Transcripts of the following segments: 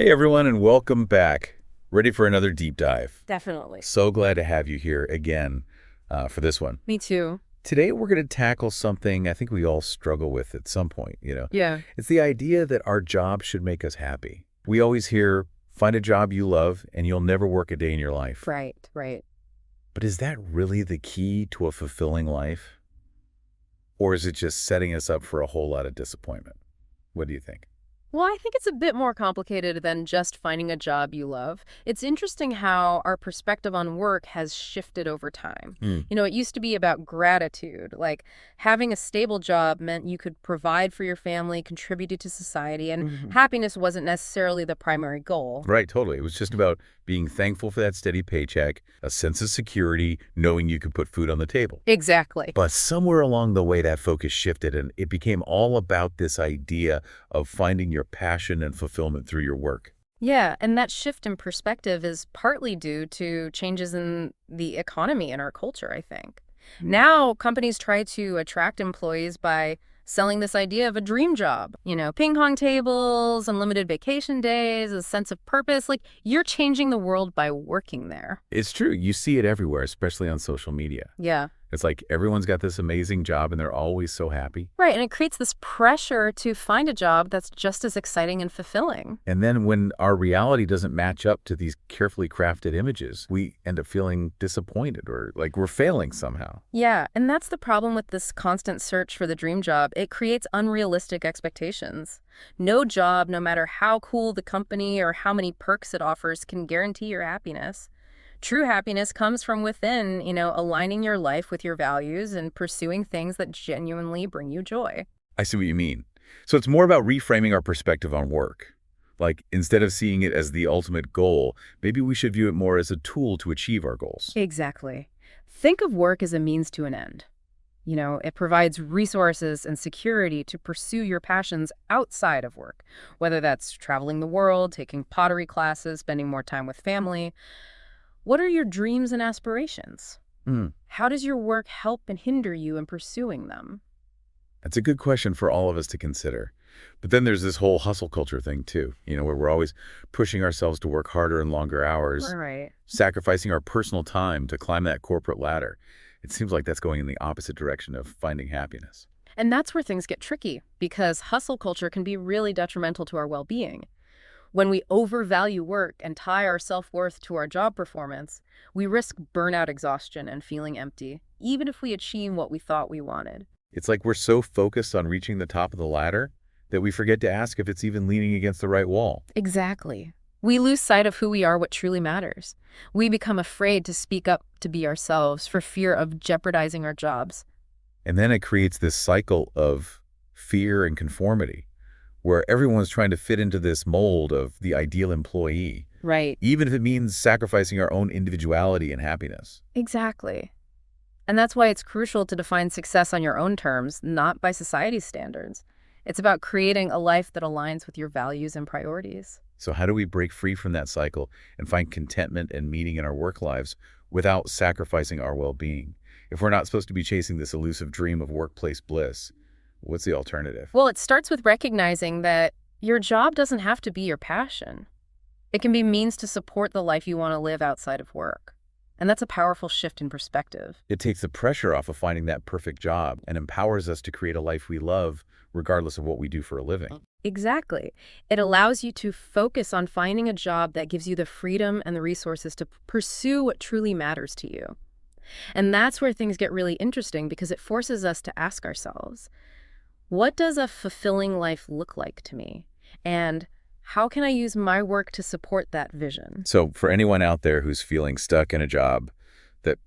Hey everyone, and welcome back. Ready for another deep dive. Definitely. So glad to have you here again for this one. Me too. Today we're going to tackle something I think we all struggle with at some point. Yeah. It's the idea that our job should make us happy. We always hear, find a job you love and you'll never work a day in your life. Right, right. But is that really the key to a fulfilling life? Or is it just setting us up for a whole lot of disappointment? What do you think? Well, I think it's a bit more complicated than just finding a job you love. It's interesting how our perspective on work has shifted over time. Hmm. It used to be about gratitude, like having a stable job meant you could provide for your family, contribute to society, and happiness wasn't necessarily the primary goal. Right, totally. It was just about being thankful for that steady paycheck, a sense of security, knowing you could put food on the table. Exactly. But somewhere along the way, that focus shifted, and it became all about this idea of finding your passion and fulfillment through your work. Yeah, and that shift in perspective is partly due to changes in the economy and our culture, I think. Now, companies try to attract employees by selling this idea of a dream job. Ping pong tables, unlimited vacation days, a sense of purpose. Like, you're changing the world by working there. It's true. You see it everywhere, especially on social media. Yeah. It's like everyone's got this amazing job, and they're always so happy. Right, and it creates this pressure to find a job that's just as exciting and fulfilling. And then when our reality doesn't match up to these carefully crafted images, we end up feeling disappointed or like we're failing somehow. Yeah, and that's the problem with this constant search for the dream job. It creates unrealistic expectations. No job, no matter how cool the company or how many perks it offers, can guarantee your happiness. True happiness comes from within, aligning your life with your values and pursuing things that genuinely bring you joy. I see what you mean. So it's more about reframing our perspective on work. Like, instead of seeing it as the ultimate goal, maybe we should view it more as a tool to achieve our goals. Exactly. Think of work as a means to an end. It provides resources and security to pursue your passions outside of work, whether that's traveling the world, taking pottery classes, spending more time with family. What are your dreams and aspirations? Mm, How does your work help and hinder you in pursuing them? that's a good question for all of us to consider. But then there's this whole hustle culture thing too, where we're always pushing ourselves to work harder and longer hours, All right. sacrificing our personal time to climb that corporate ladder. It seems like that's going in the opposite direction of finding happiness. And that's where things get tricky, because hustle culture can be really detrimental to our well-being. When we overvalue work and tie our self-worth to our job performance, we risk burnout, exhaustion, and feeling empty, even if we achieve what we thought we wanted. It's like we're so focused on reaching the top of the ladder that we forget to ask if it's even leaning against the right wall. Exactly. We lose sight of who we are, what truly matters. We become afraid to speak up to be ourselves for fear of jeopardizing our jobs. And then it creates this cycle of fear and conformity, where everyone's trying to fit into this mold of the ideal employee, Right. even if it means sacrificing our own individuality and happiness. Exactly. And that's why it's crucial to define success on your own terms, not by society's standards. It's about creating a life that aligns with your values and priorities. So how do we break free from that cycle and find contentment and meaning in our work lives without sacrificing our well-being? If we're not supposed to be chasing this elusive dream of workplace bliss, what's the alternative? Well, it starts with recognizing that your job doesn't have to be your passion. It can be means to support the life you want to live outside of work. And that's a powerful shift in perspective. It takes the pressure off of finding that perfect job and empowers us to create a life we love regardless of what we do for a living. Exactly. It allows you to focus on finding a job that gives you the freedom and the resources to pursue what truly matters to you. And that's where things get really interesting, because it forces us to ask ourselves, what does a fulfilling life look like to me? And how can I use my work to support that vision? So for anyone out there who's feeling stuck in a job that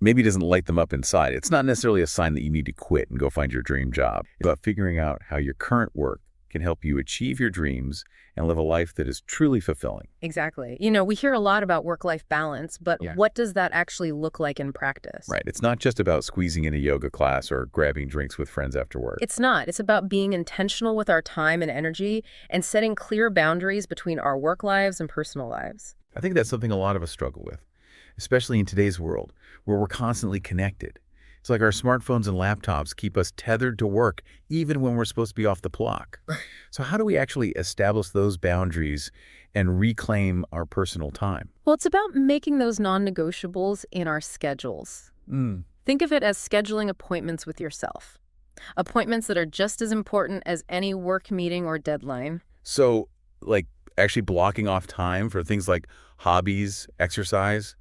maybe doesn't light them up inside, it's not necessarily a sign that you need to quit and go find your dream job. It's about figuring out how your current work can help you achieve your dreams and live a life that is truly fulfilling. Exactly. We hear a lot about work-life balance, but Yeah. what does that actually look like in practice? Right. It's not just about squeezing in a yoga class or grabbing drinks with friends after work. It's not. It's about being intentional with our time and energy and setting clear boundaries between our work lives and personal lives. I think that's something a lot of us struggle with, especially in today's world where we're constantly connected. It's like our smartphones and laptops keep us tethered to work even when we're supposed to be off the clock. So how do we actually establish those boundaries and reclaim our personal time? Well, it's about making those non-negotiables in our schedules. Mm. Think of it as scheduling appointments with yourself. Appointments that are just as important as any work meeting or deadline. So, like, actually blocking off time for things like hobbies, exercise,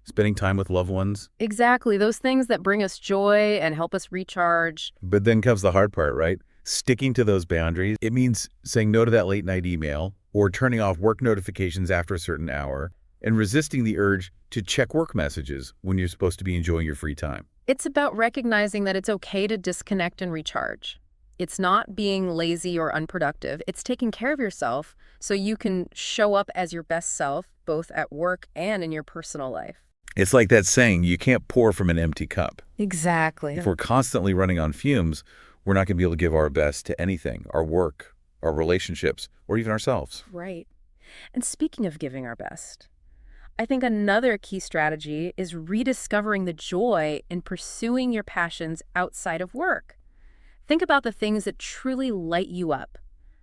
spending time with loved ones. Exactly, those things that bring us joy and help us recharge. But then comes the hard part, right? Sticking to those boundaries. It means saying no to that late night email or turning off work notifications after a certain hour and resisting the urge to check work messages when you're supposed to be enjoying your free time. It's about recognizing that it's okay to disconnect and recharge. It's not being lazy or unproductive. It's taking care of yourself so you can show up as your best self, both at work and in your personal life. It's like that saying, you can't pour from an empty cup. Exactly. If we're constantly running on fumes, we're not going to be able to give our best to anything, our work, our relationships, or even ourselves. Right. And speaking of giving our best, I think another key strategy is rediscovering the joy in pursuing your passions outside of work. Think about the things that truly light you up,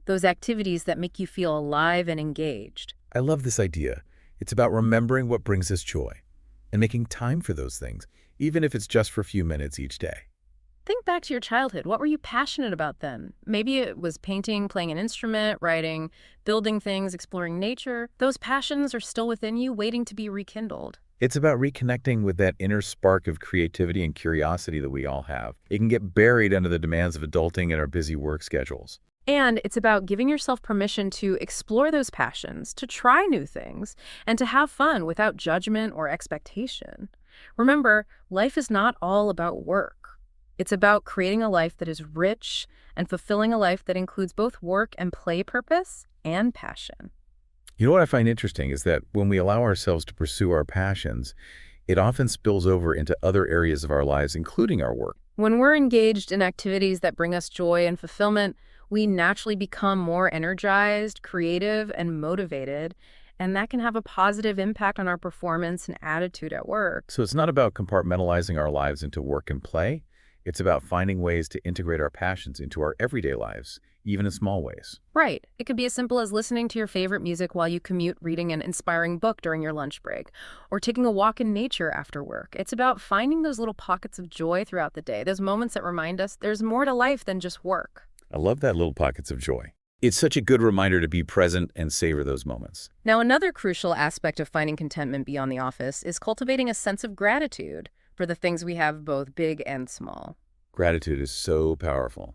those activities that make you feel alive and engaged. I love this idea. It's about remembering what brings us joy and making time for those things, even if it's just for a few minutes each day. Think back to your childhood. What were you passionate about then? Maybe it was painting, playing an instrument, writing, building things, exploring nature. Those passions are still within you, waiting to be rekindled. It's about reconnecting with that inner spark of creativity and curiosity that we all have. It can get buried under the demands of adulting and our busy work schedules. And it's about giving yourself permission to explore those passions, to try new things, and to have fun without judgment or expectation. Remember, life is not all about work. It's about creating a life that is rich and fulfilling a life that includes both work and play purpose and passion. You know what I find interesting is that when we allow ourselves to pursue our passions, it often spills over into other areas of our lives, including our work. When we're engaged in activities that bring us joy and fulfillment, we naturally become more energized, creative, and motivated, and that can have a positive impact on our performance and attitude at work. So it's not about compartmentalizing our lives into work and play. It's about finding ways to integrate our passions into our everyday lives, even in small ways. Right. It could be as simple as listening to your favorite music while you commute, reading an inspiring book during your lunch break, or taking a walk in nature after work. It's about finding those little pockets of joy throughout the day, those moments that remind us there's more to life than just work. I love that, little pockets of joy. It's such a good reminder to be present and savor those moments. Now, another crucial aspect of finding contentment beyond the office is cultivating a sense of gratitude for the things we have, both big and small. Gratitude is so powerful.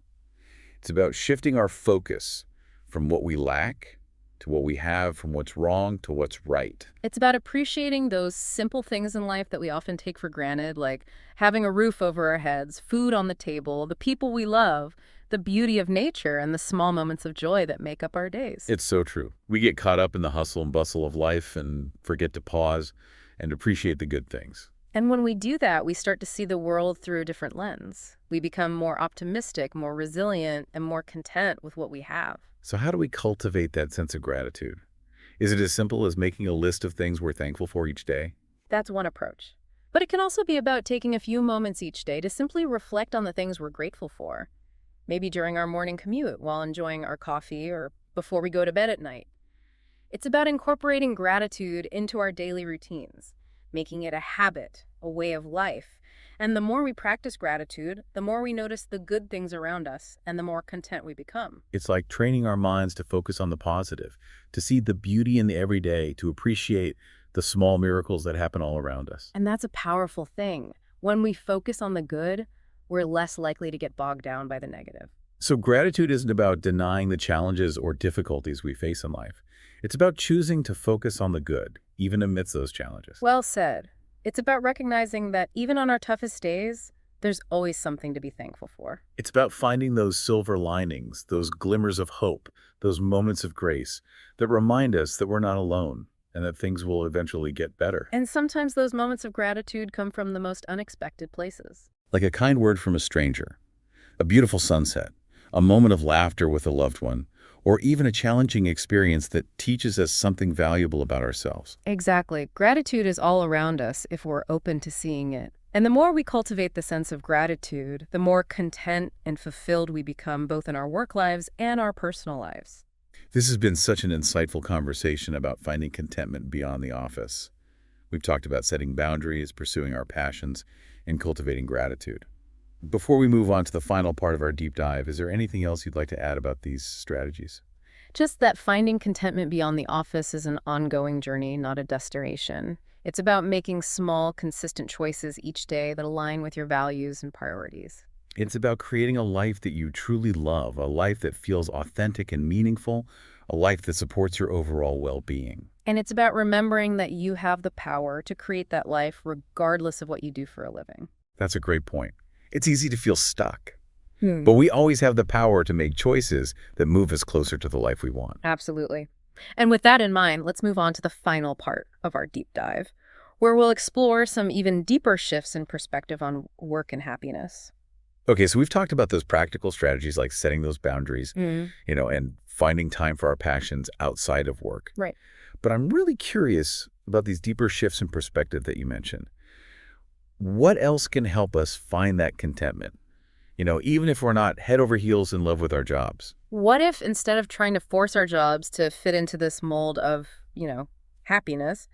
It's about shifting our focus from what we lack to what we have, from what's wrong to what's right. It's about appreciating those simple things in life that we often take for granted, like having a roof over our heads, food on the table, the people we love, the beauty of nature, and the small moments of joy that make up our days. It's so true. We get caught up in the hustle and bustle of life and forget to pause and appreciate the good things. And when we do that, we start to see the world through a different lens. We become more optimistic, more resilient, and more content with what we have. So how do we cultivate that sense of gratitude? Is it as simple as making a list of things we're thankful for each day? That's one approach. But it can also be about taking a few moments each day to simply reflect on the things we're grateful for. Maybe during our morning commute while enjoying our coffee or before we go to bed at night. It's about incorporating gratitude into our daily routines, making it a habit, a way of life. And the more we practice gratitude, the more we notice the good things around us and the more content we become. It's like training our minds to focus on the positive, to see the beauty in the everyday, to appreciate the small miracles that happen all around us. And that's a powerful thing. When we focus on the good, we're less likely to get bogged down by the negative. So gratitude isn't about denying the challenges or difficulties we face in life. It's about choosing to focus on the good, even amidst those challenges. Well said. It's about recognizing that even on our toughest days, there's always something to be thankful for. It's about finding those silver linings, those glimmers of hope, those moments of grace that remind us that we're not alone and that things will eventually get better. And sometimes those moments of gratitude come from the most unexpected places. Like a kind word from a stranger, a beautiful sunset, a moment of laughter with a loved one, or even a challenging experience that teaches us something valuable about ourselves. Exactly. Gratitude is all around us if we're open to seeing it. And the more we cultivate the sense of gratitude, the more content and fulfilled we become both in our work lives and our personal lives. This has been such an insightful conversation about finding contentment beyond the office. We've talked about setting boundaries, pursuing our passions, and cultivating gratitude. Before we move on to the final part of our deep dive, is there anything else you'd like to add about these strategies? Just that finding contentment beyond the office is an ongoing journey, not a destination. It's about making small, consistent choices each day that align with your values and priorities. It's about creating a life that you truly love, a life that feels authentic and meaningful, a life that supports your overall well-being. And it's about remembering that you have the power to create that life regardless of what you do for a living. That's a great point. It's easy to feel stuck, Hmm. but we always have the power to make choices that move us closer to the life we want. Absolutely. And with that in mind, let's move on to the final part of our deep dive, where we'll explore some even deeper shifts in perspective on work and happiness. Okay, so we've talked about those practical strategies like setting those boundaries, and finding time for our passions outside of work. Right. But I'm really curious about these deeper shifts in perspective that you mentioned. What else can help us find that contentment? Even if we're not head over heels in love with our jobs. What if instead of trying to force our jobs to fit into this mold of, happiness,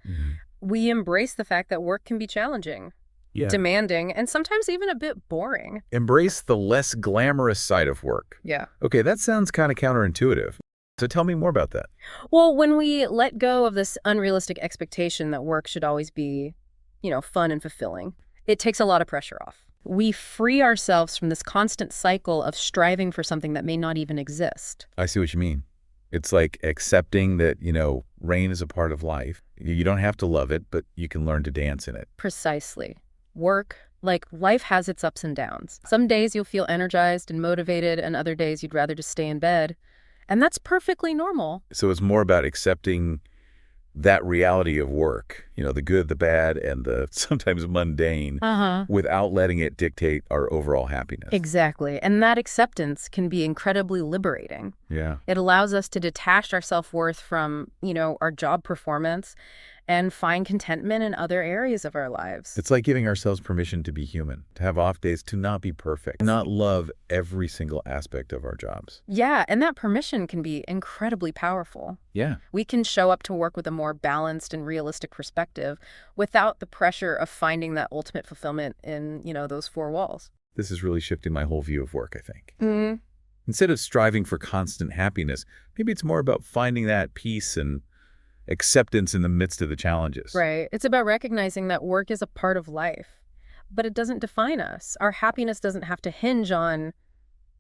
we embrace the fact that work can be challenging, Yeah. demanding, and sometimes even a bit boring. Embrace the less glamorous side of work. Yeah. Okay, that sounds kind of counterintuitive. So tell me more about that. Well, when we let go of this unrealistic expectation that work should always be, fun and fulfilling, it takes a lot of pressure off. We free ourselves from this constant cycle of striving for something that may not even exist. I see what you mean. It's like accepting that, rain is a part of life. You don't have to love it, but you can learn to dance in it. Precisely. Work, like life has its ups and downs. Some days you'll feel energized and motivated, and other days you'd rather just stay in bed. And that's perfectly normal. So it's more about accepting that reality of work, the good, the bad, and the sometimes mundane, without letting it dictate our overall happiness. Exactly. And that acceptance can be incredibly liberating. Yeah. It allows us to detach our self-worth from, our job performance and find contentment in other areas of our lives. It's like giving ourselves permission to be human, to have off days, to not be perfect, not love every single aspect of our jobs. Yeah, and that permission can be incredibly powerful. Yeah. We can show up to work with a more balanced and realistic perspective without the pressure of finding that ultimate fulfillment in, those four walls. This is really shifting my whole view of work, I think. Mm-hmm. Instead of striving for constant happiness, maybe it's more about finding that peace and acceptance in the midst of the challenges. Right. It's about recognizing that work is a part of life, but it doesn't define us. Our happiness doesn't have to hinge on,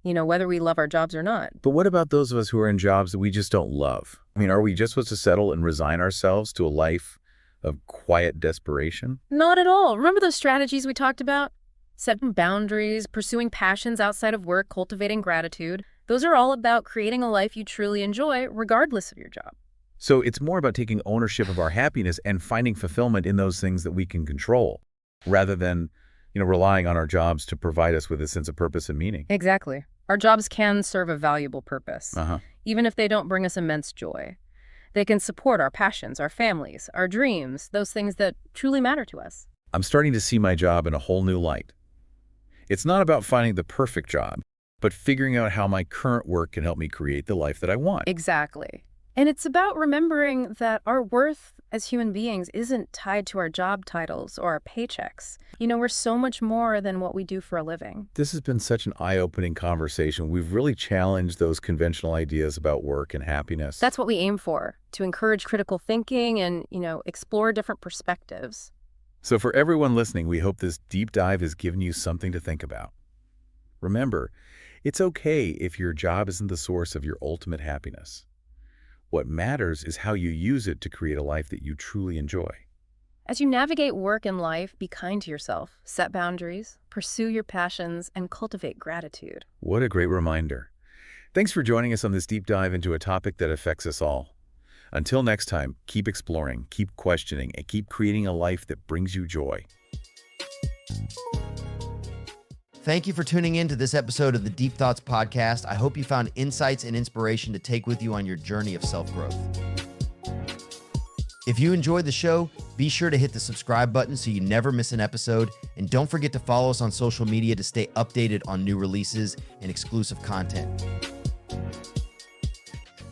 whether we love our jobs or not. But what about those of us who are in jobs that we just don't love? Are we just supposed to settle and resign ourselves to a life of quiet desperation? Not at all. Remember those strategies we talked about? Setting boundaries, pursuing passions outside of work, cultivating gratitude. Those are all about creating a life you truly enjoy, regardless of your job. So it's more about taking ownership of our happiness and finding fulfillment in those things that we can control, rather than, relying on our jobs to provide us with a sense of purpose and meaning. Exactly. Our jobs can serve a valuable purpose, Uh-huh. even if they don't bring us immense joy. They can support our passions, our families, our dreams, those things that truly matter to us. I'm starting to see my job in a whole new light. It's not about finding the perfect job, but figuring out how my current work can help me create the life that I want. Exactly. And it's about remembering that our worth as human beings isn't tied to our job titles or our paychecks. We're so much more than what we do for a living. This has been such an eye-opening conversation. We've really challenged those conventional ideas about work and happiness. That's what we aim for, to encourage critical thinking and, explore different perspectives. So for everyone listening, we hope this deep dive has given you something to think about. Remember, it's okay if your job isn't the source of your ultimate happiness. What matters is how you use it to create a life that you truly enjoy. As you navigate work and life, be kind to yourself, set boundaries, pursue your passions, and cultivate gratitude. What a great reminder. Thanks for joining us on this deep dive into a topic that affects us all. Until next time, keep exploring, keep questioning, and keep creating a life that brings you joy. Thank you for tuning in to this episode of the Deep Thoughts Podcast. I hope you found insights and inspiration to take with you on your journey of self-growth. If you enjoyed the show, be sure to hit the subscribe button so you never miss an episode. And don't forget to follow us on social media to stay updated on new releases and exclusive content.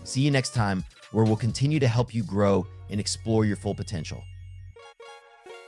See you next time, where we'll continue to help you grow and explore your full potential.